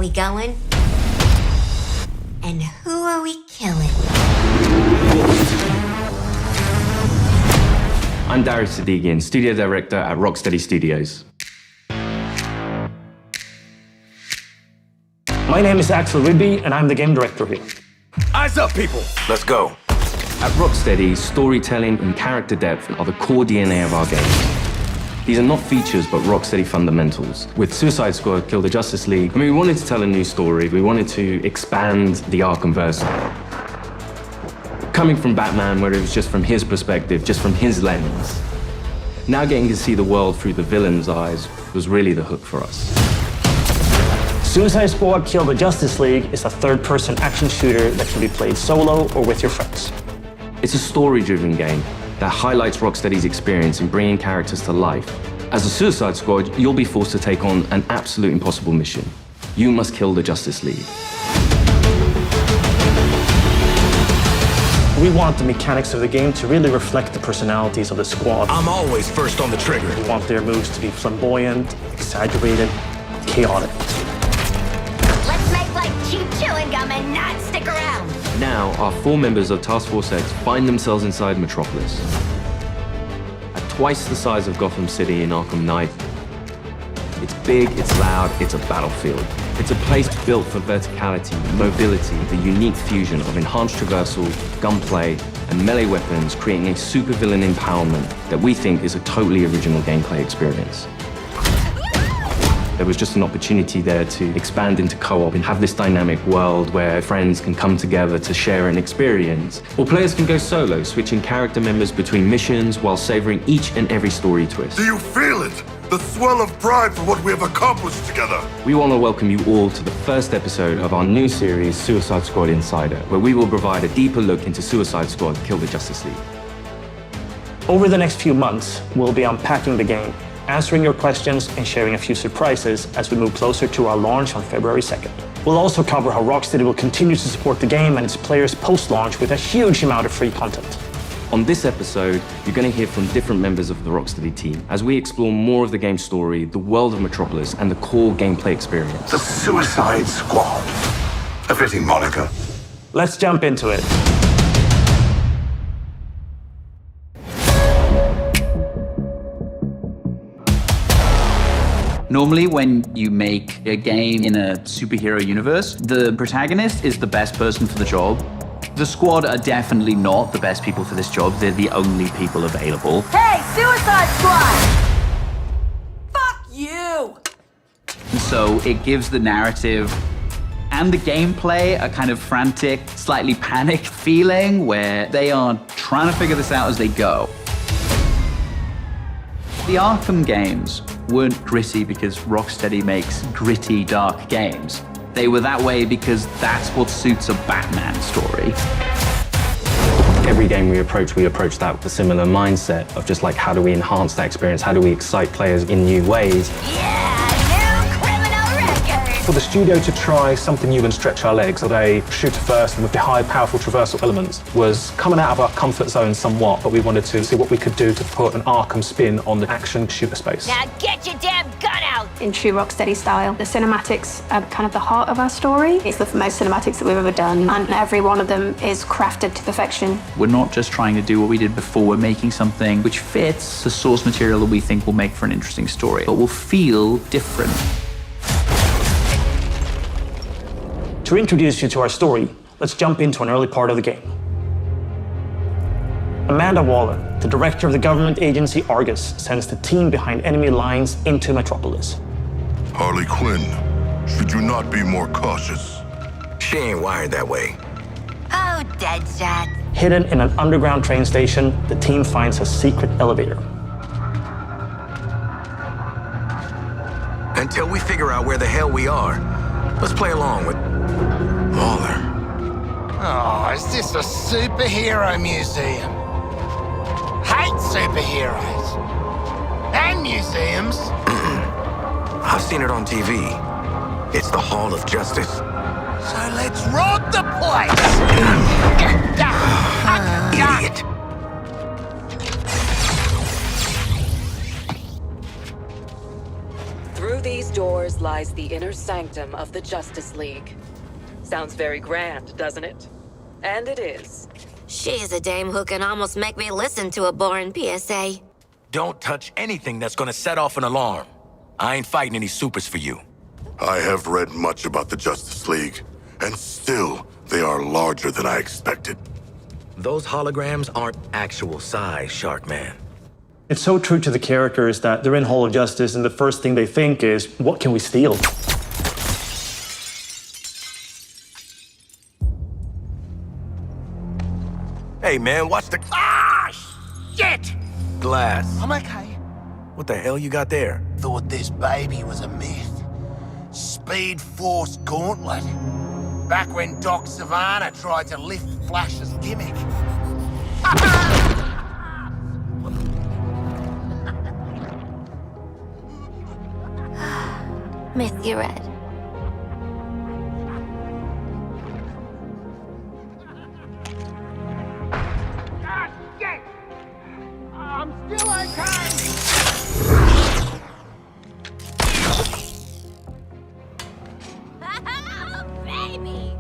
we going? And who are we killing? I'm Darius Sadigian, studio director at Rocksteady Studios. My name is Axel Rydby, and I'm the game director here. Eyes up, people! Let's go. At Rocksteady, storytelling and character depth are the core DNA of our games. These are not features, but Rocksteady fundamentals. With Suicide Squad, Kill the Justice League, we wanted to tell a new story. We wanted to expand the Arkhamverse. Coming from Batman, where it was just from his perspective, just from his lens, now getting to see the world through the villain's eyes was really the hook for us. Suicide Squad Kill the Justice League is a third-person action shooter that can be played solo or with your friends. It's a story-driven game that highlights Rocksteady's experience in bringing characters to life. As a Suicide Squad, you'll be forced to take on an absolute impossible mission. You must kill the Justice League. We want the mechanics of the game to really reflect the personalities of the squad. I'm always first on the trigger. We want their moves to be flamboyant, exaggerated, chaotic. Let's make like cheap chewing gum and not stick around. Now, our 4 members of Task Force X find themselves inside Metropolis. At twice the size of Gotham City in Arkham Knight, it's big, it's loud, it's a battlefield. It's a place built for verticality, mobility, the unique fusion of enhanced traversal, gunplay, and melee weapons, creating a supervillain empowerment that we think is a totally original gameplay experience. There was just an opportunity there to expand into co-op and have this dynamic world where friends can come together to share an experience. Or players can go solo, switching character members between missions while savoring each and every story twist. Do you feel it? The swell of pride for what we have accomplished together. We want to welcome you all to the first episode of our new series, Suicide Squad Insider, where we will provide a deeper look into Suicide Squad Kill the Justice League. Over the next few months, we'll be unpacking the game, answering your questions, and sharing a few surprises as we move closer to our launch on February 2nd. We'll also cover how Rocksteady will continue to support the game and its players post-launch with a huge amount of free content. On this episode, you're going to hear from different members of the Rocksteady team as we explore more of the game's story, the world of Metropolis, and the core gameplay experience. The Suicide Squad. A fitting moniker. Let's jump into it. Normally, when you make a game in a superhero universe, the protagonist is the best person for the job. The squad are definitely not the best people for this job. They're the only people available. Hey, Suicide Squad! Fuck you! And so it gives the narrative and the gameplay a kind of frantic, slightly panicked feeling where they are trying to figure this out as they go. The Arkham games weren't gritty because Rocksteady makes gritty, dark games. They were that way because that's what suits a Batman story. Every game we approach that with a similar mindset of just like, how do we enhance that experience? How do we excite players in new ways? Yeah, new criminal record! For the studio to try something new and stretch our legs with a shooter first and with the high, powerful traversal elements was coming out of our comfort zone somewhat, but we wanted to see what we could do to put an Arkham spin on the action shooter space. Now get your damn gun out! In true Rocksteady style, the cinematics are kind of the heart of our story. It's the most cinematics that we've ever done, and every one of them is crafted to perfection. We're not just trying to do what we did before, we're making something which fits the source material that we think will make for an interesting story, but will feel different. To introduce you to our story, let's jump into an early part of the game. Amanda Waller, the director of the government agency Argus, sends the team behind enemy lines into Metropolis. Harley Quinn, should you not be more cautious? She ain't wired that way. Oh, Deadshot. Hidden in an underground train station, the team finds a secret elevator. Until we figure out where the hell we are, let's play along with Waller. Oh, is this a superhero museum? Hate superheroes. And museums. I've seen it on TV. It's the Hall of Justice. So let's rob the place! Idiot. Through these doors lies the inner sanctum of the Justice League. Sounds very grand, doesn't it? And it is. She's a dame who can almost make me listen to a boring PSA. Don't touch anything that's gonna set off an alarm. I ain't fighting any supers for you. I have read much about the Justice League, and still, they are larger than I expected. Those holograms aren't actual size, Sharkman. It's so true to the characters that they're in Hall of Justice and the first thing they think is, what can we steal? Hey man, watch the Shit! glass. I'm okay. What the hell you got there? Thought this baby was a myth. Speed Force Gauntlet. Back when Doc Savannah tried to lift Flash's gimmick. Miss you, Red. God, shit! I'm still okay! Baby!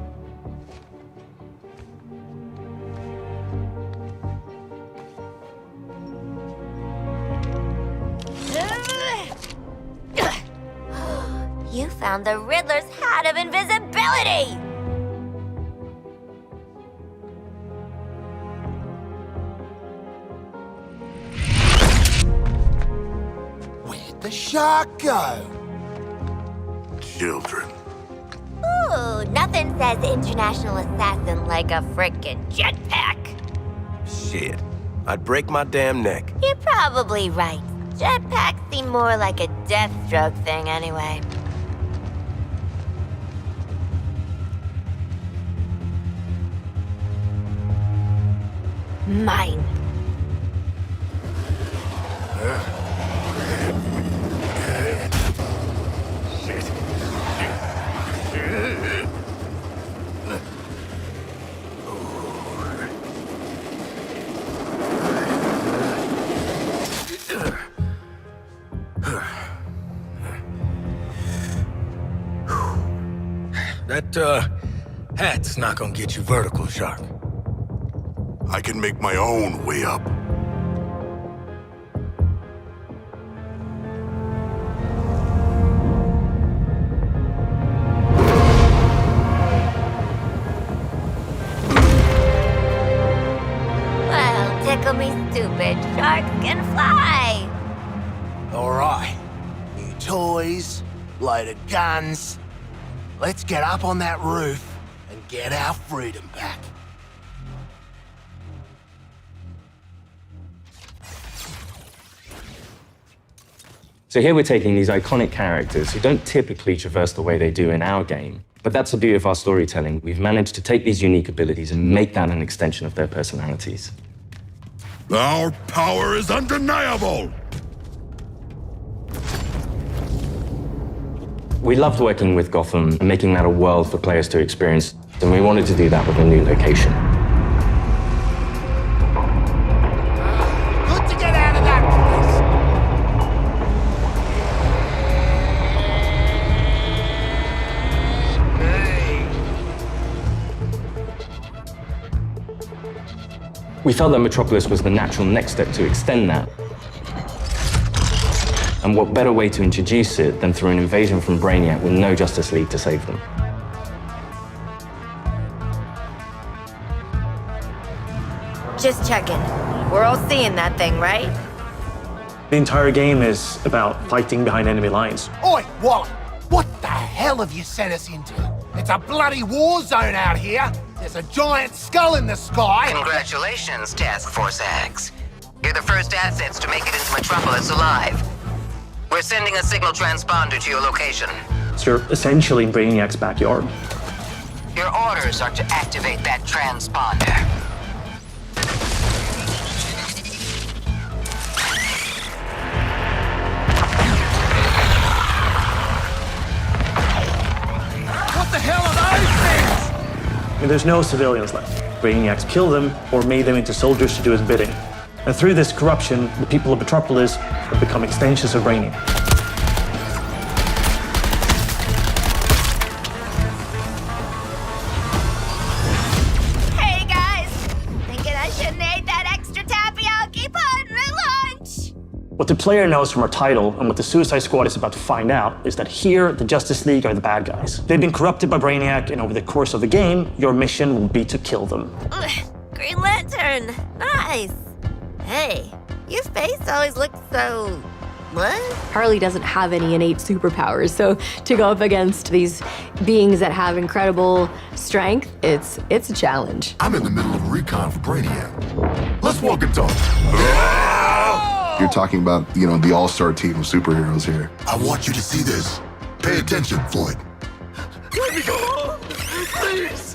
You found the Riddler's hat of invisibility! Where'd the shark go? Children. Ooh, nothing says international assassin like a frickin' jetpack. Shit. I'd break my damn neck. You're probably right. Jetpacks seem more like a Deathstroke thing anyway. Mine. That, hat's not gonna get you vertical, Shark. I can make my own way up. Well, tickle me stupid. Sharks can fly. All right. New toys, loaded guns. Let's get up on that roof and get our freedom back. So here we're taking these iconic characters who don't typically traverse the way they do in our game, but that's the beauty of our storytelling. We've managed to take these unique abilities and make that an extension of their personalities. Our power is undeniable! We loved working with Gotham and making that a world for players to experience, and we wanted to do that with a new location. Good to get out of that place. We felt that Metropolis was the natural next step to extend that. And what better way to introduce it than through an invasion from Brainiac with no Justice League to save them? Just checking. We're all seeing that thing, right? The entire game is about fighting behind enemy lines. Oi, Wally! What the hell have you sent us into? It's a bloody war zone out here. There's a giant skull in the sky. Congratulations, Task Force X. You're the first assets to make it into Metropolis alive. We're sending a signal transponder to your location. So you're essentially in Brainiac's backyard. Your orders are to activate that transponder. What the hell are those things? I mean, there's no civilians left. Brainiac's killed them or made them into soldiers to do his bidding. And through this corruption, the people of Metropolis have become extensions of Brainiac. What the player knows from our title, and what the Suicide Squad is about to find out, is that here, the Justice League are the bad guys. They've been corrupted by Brainiac, and over the course of the game, your mission will be to kill them. Green Lantern! Nice! Hey, your face always looks so... what? Harley doesn't have any innate superpowers, so to go up against these beings that have incredible strength, it's a challenge. I'm in the middle of a recon for Brainiac. Let's walk and talk. You're talking about, the all-star team of superheroes here. I want you to see this. Pay attention, Floyd. Let me go! Please!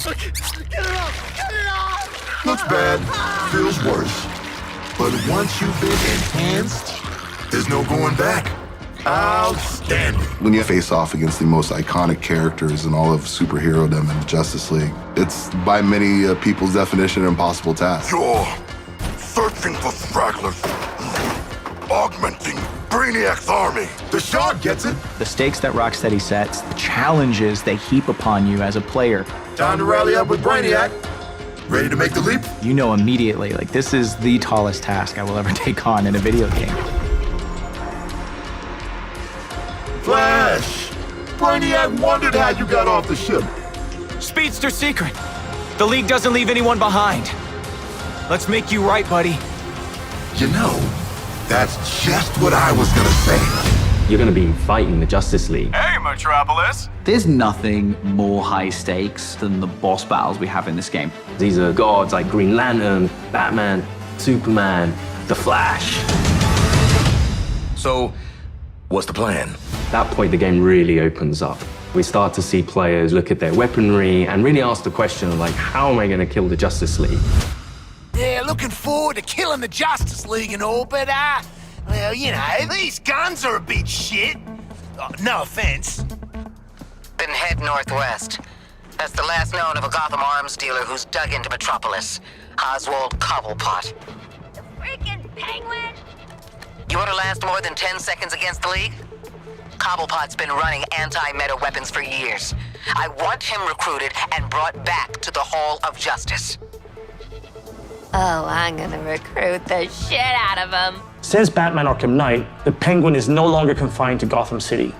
Get it off! Get it off! Looks bad, feels worse. But once you've been enhanced, there's no going back. Outstanding. When you face off against the most iconic characters in all of superherodom and the Justice League, it's by many people's definition an impossible task. You're searching for stragglers, augmenting Brainiac's army. The Shard gets it. The stakes that Rocksteady sets, the challenges they heap upon you as a player. Time to rally up with Brainiac. Ready to make the leap? You know immediately, this is the tallest task I will ever take on in a video game. Flash! Brainiac wondered how you got off the ship. Speedster secret. The League doesn't leave anyone behind. Let's make you right, buddy. That's just what I was gonna say. You're gonna be fighting the Justice League. Hey, Metropolis! There's nothing more high stakes than the boss battles we have in this game. These are gods like Green Lantern, Batman, Superman, The Flash. So, what's the plan? At that point, the game really opens up. We start to see players look at their weaponry and really ask the question of, how am I gonna kill the Justice League? Yeah, looking forward to killing the Justice League and all, but, well, these guns are a bit shit. No offense. Then head northwest. That's the last known of a Gotham arms dealer who's dug into Metropolis. Oswald Cobblepot. The freaking Penguin! You want to last more than 10 seconds against the League? Cobblepot's been running anti-meta weapons for years. I want him recruited and brought back to the Hall of Justice. Oh, I'm gonna recruit the shit out of him. Since Batman Arkham Knight, the Penguin is no longer confined to Gotham City.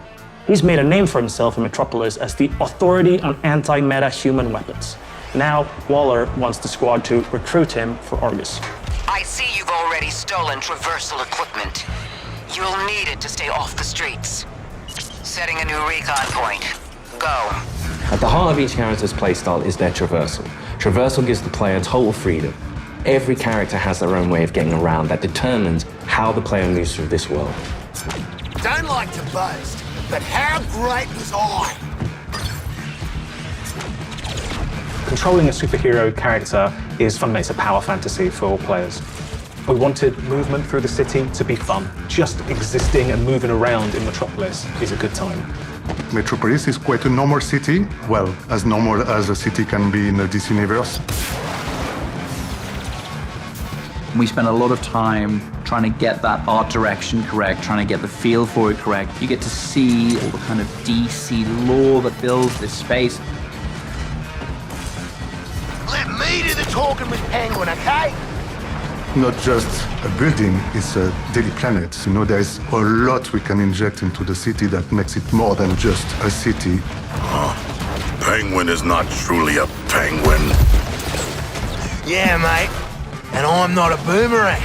He's made a name for himself in Metropolis as the authority on anti-meta human weapons. Now, Waller wants the squad to recruit him for Argus. I see you've already stolen traversal equipment. You'll need it to stay off the streets. Setting a new recon point. Go. At the heart of each character's playstyle is their traversal. Traversal gives the player total freedom. Every character has their own way of getting around that determines how the player moves through this world. Don't like to boast, but how great was I? Controlling a superhero character is fundamentally it's a power fantasy for all players. We wanted movement through the city to be fun. Just existing and moving around in Metropolis is a good time. Metropolis is quite a normal city. Well, as normal as a city can be in the DC universe. We spent a lot of time trying to get that art direction correct, trying to get the feel for it correct. You get to see all the kind of DC lore that builds this space. Let me do the talking with Penguin, okay? Not just a building, it's a daily planet. There's a lot we can inject into the city that makes it more than just a city. Penguin is not truly a penguin. Yeah, mate. And I'm not a boomerang.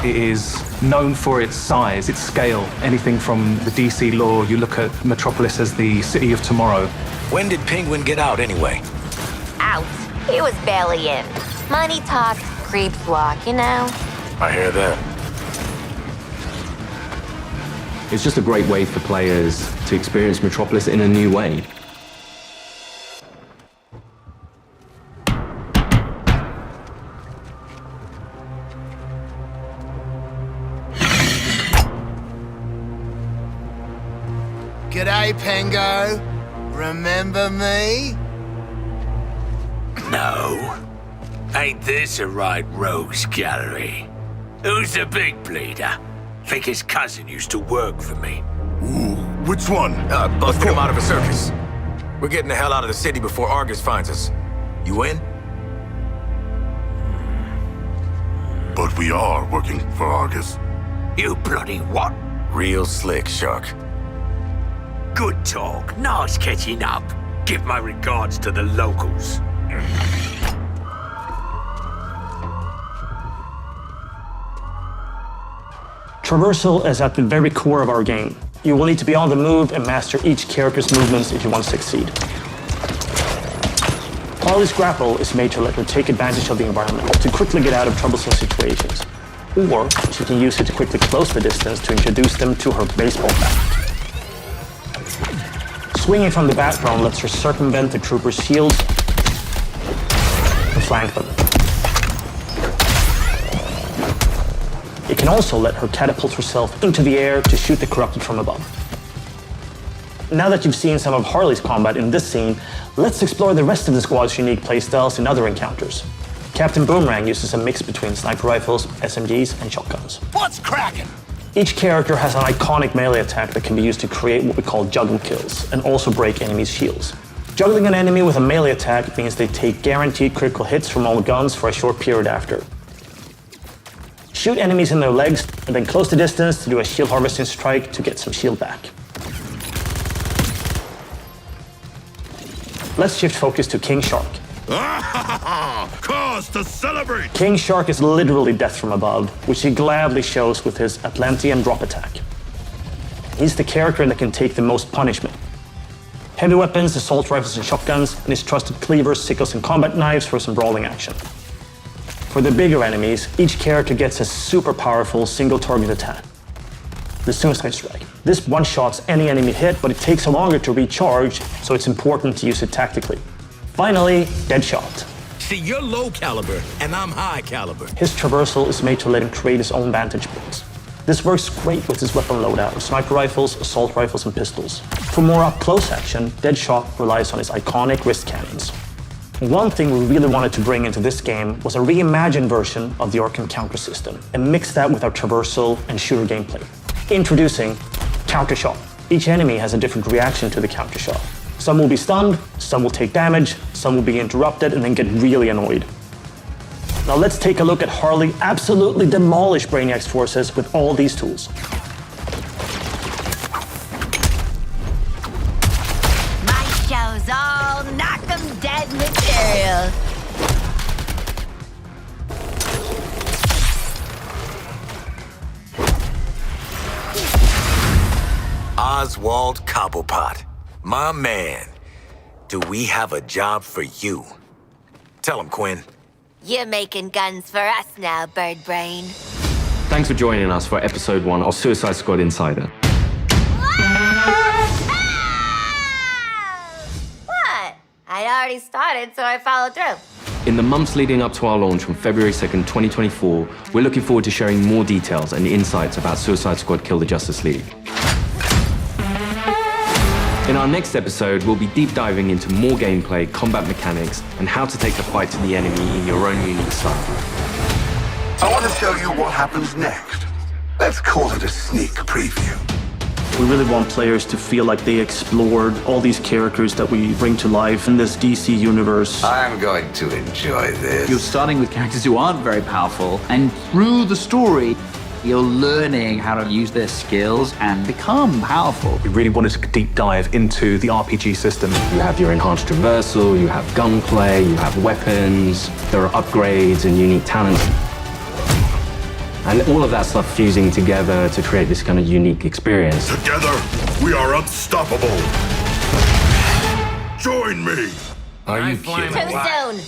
It is known for its size, its scale. Anything from the DC lore, you look at Metropolis as the city of tomorrow. When did Penguin get out anyway? Out. He was barely in. Money talks, creeps walk, I hear that. It's just a great way for players to experience Metropolis in a new way. G'day, Pengo. Remember me? No. Ain't this a right rogues gallery? Who's the big bleeder? Think his cousin used to work for me. Ooh, which one? Busted him out of a circus. We're getting the hell out of the city before Argus finds us. You in? But But we are working for Argus. You bloody what? Real slick, Shark. Good talk. Nice catching up. Give my regards to the locals. Traversal is at the very core of our game. You will need to be on the move and master each character's movements if you want to succeed. Harley's grapple is made to let her take advantage of the environment to quickly get out of troublesome situations. Or she can use it to quickly close the distance to introduce them to her baseball bat. Swinging from the background lets her circumvent the troopers' shields and flank them. It can also let her catapult herself into the air to shoot the corrupted from above. Now that you've seen some of Harley's combat in this scene, let's explore the rest of the squad's unique playstyles in other encounters. Captain Boomerang uses a mix between sniper rifles, SMGs, and shotguns. What's cracking? Each character has an iconic melee attack that can be used to create what we call juggle kills, and also break enemies' shields. Juggling an enemy with a melee attack means they take guaranteed critical hits from all guns for a short period after. Shoot enemies in their legs, and then close the distance to do a shield harvesting strike to get some shield back. Let's shift focus to King Shark. Cause to celebrate! King Shark is literally death from above, which he gladly shows with his Atlantean drop attack. He's the character that can take the most punishment. Heavy weapons, assault rifles and shotguns, and his trusted cleavers, sickles and combat knives for some brawling action. For the bigger enemies, each character gets a super powerful single target attack, the Suicide Strike. This one-shots any enemy hit, but it takes longer to recharge, so it's important to use it tactically. Finally, Deadshot. See, you're low caliber, and I'm high caliber. His traversal is made to let him create his own vantage points. This works great with his weapon loadout of sniper rifles, assault rifles, and pistols. For more up-close action, Deadshot relies on his iconic wrist cannons. One thing we really wanted to bring into this game was a reimagined version of the Arkham counter system, and mix that with our traversal and shooter gameplay. Introducing Counter Shot. Each enemy has a different reaction to the counter shot. Some will be stunned, some will take damage, some will be interrupted and then get really annoyed. Now let's take a look at Harley absolutely demolish Brainiac's forces with all these tools. My show's all knock 'em dead material. Oswald Cobblepot, my man. Do we have a job for you? Tell him, Quinn. You're making guns for us now, Bird Brain. Thanks for joining us for episode 1 of Suicide Squad Insider. What? I already started, so I followed through. In the months leading up to our launch on February 2nd, 2024, we're looking forward to sharing more details and insights about Suicide Squad Kill the Justice League. In our next episode, we'll be deep diving into more gameplay, combat mechanics, and how to take the fight to the enemy in your own unique style. I want to show you what happens next. Let's call it a sneak preview. We really want players to feel like they explored all these characters that we bring to life in this DC universe. I'm going to enjoy this. You're starting with characters who aren't very powerful, and through the story, you're learning how to use their skills and become powerful. We really wanted to deep dive into the RPG system. You have your enhanced traversal, you have gunplay, you have weapons, there are upgrades and unique talents. And all of that stuff fusing together to create this kind of unique experience. Together, we are unstoppable. Join me. Are you kidding? Too soon.